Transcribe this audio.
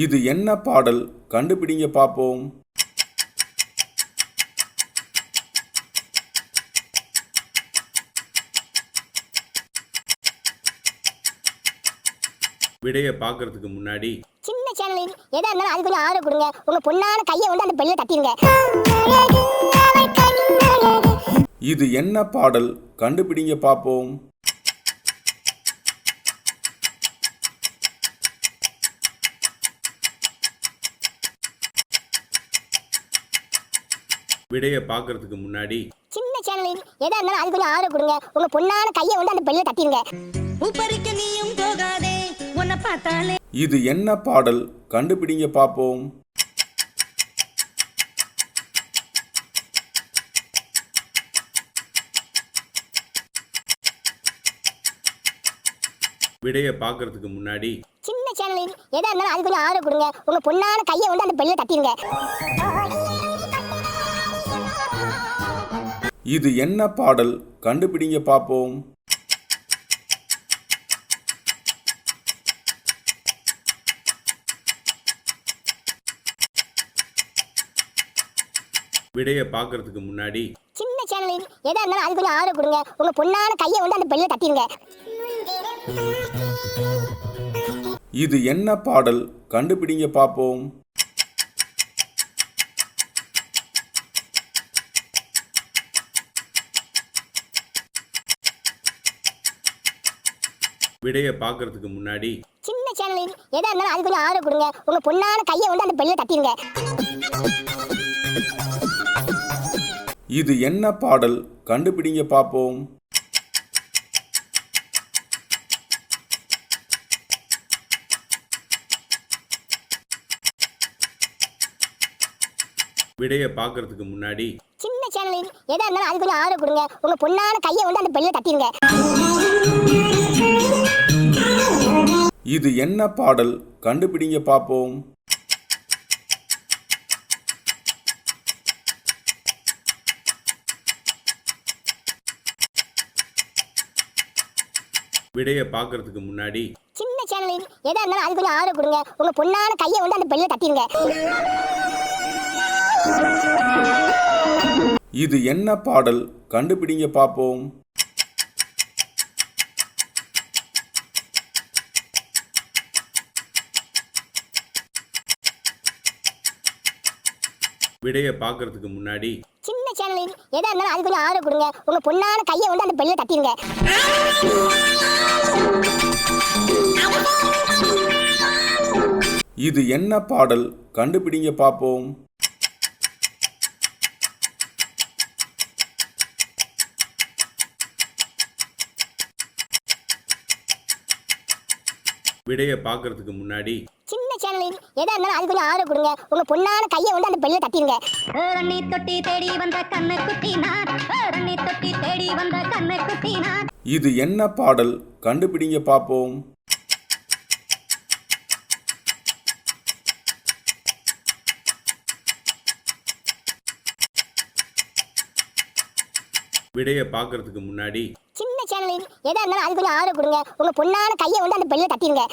இது என்ன பாடல்? கண்டுபிடிங்க பாப்போம். விடைய பார்க்கறதுக்கு முன்னாடி சின்ன சேனலில் எதா இருந்தாலும் அது கொஞ்சம் ஆதரவு கொடுங்க. உங்க பொண்ணான கையை வந்து அந்த பெல்ல தட்டிடுங்க. இது என்ன பாடல்? கண்டுபிடிங்க பாப்போம். விடைய பார்க்கறதுக்கு முன்னாடி சின்ன சேனலில் எதா இருந்தாலும் அது கொஞ்சம் ஆதரவு கொடுங்க. உங்க பொண்ணான கையை வந்து அந்த பெல்ல தட்டிடுங்க. இது என்ன பாடல்? கண்டுபிடிங்க பாப்போம். விடைய பார்க்கறதுக்கு முன்னாடி சின்ன சேனலில் எதா இருந்தாலும் அது கொஞ்சம் ஆதரவு கொடுங்க. உங்க பொண்ணான கையை வந்து அந்த பெல்ல தட்டிடுங்க. இது என்ன பாடல்? கண்டுபிடிங்க பாப்போம். விடைய பார்க்கறதுக்கு முன்னாடி சின்ன சேனலில் எதா இருந்தாலும் அது கொஞ்சம் ஆதரவு கொடுங்க. உங்க பொண்ணான கையை வந்து அந்த பெல்ல தட்டிடுங்க. இது என்ன பாடல்? கண்டுபிடிங்க பாப்போம். விடைய பார்க்கறதுக்கு முன்னாடி சின்ன சேனலில் எதா இருந்தாலும் அது கொஞ்சம் ஆதரவு கொடுங்க. உங்க பொண்ணான கையை வந்து அந்த பெல்ல தட்டிடுங்க. இது என்ன பாடல்? கண்டுபிடிங்க பாப்போம். விடைய பார்க்கறதுக்கு முன்னாடி சின்ன சேனலில் எதா இருந்தாலும் அது கொஞ்சம் ஆதரவு கொடுங்க. உங்க பொண்ணான கையை வந்து அந்த பெல்ல தட்டிடுங்க. இது என்ன பாடல்? கண்டுபிடிங்க பாப்போம். விடைய பார்க்கறதுக்கு முன்னாடி சின்ன சேனலில் எதா இருந்தாலும் அது கொஞ்சம் ஆதரவு கொடுங்க. உங்க பொண்ணான கையை வந்து அந்த பெல்ல தட்டிடுங்க. இது என்ன பாடல்? கண்டுபிடிங்க பாப்போம். விடைய பார்க்கறதுக்கு முன்னாடி சின்ன சேனலில் எதா இருந்தாலும் அது கொஞ்சம் ஆதரவு கொடுங்க. உங்க பொண்ணான கையை வந்து அந்த பெல்ல தட்டிடுங்க. இது என்ன பாடல்? கண்டுபிடிங்க பாப்போம். விடைய பார்க்கறதுக்கு முன்னாடி சின்ன சேனலில் எதா இருந்தாலும் அது கொஞ்சம் ஆதரவு கொடுங்க. உங்க பொண்ணான கையை வந்து அந்த பெல்ல தட்டிடுங்க. இது என்ன பாடல்? கண்டுபிடிங்க பாப்போம். விடைய பார்க்கறதுக்கு முன்னாடி சின்ன சேனலில் எதா இருந்தாலும் அது கொஞ்சம் ஆதரவு கொடுங்க. உங்க பொண்ணான கையை வந்து அந்த பெல்ல தட்டிடுங்க.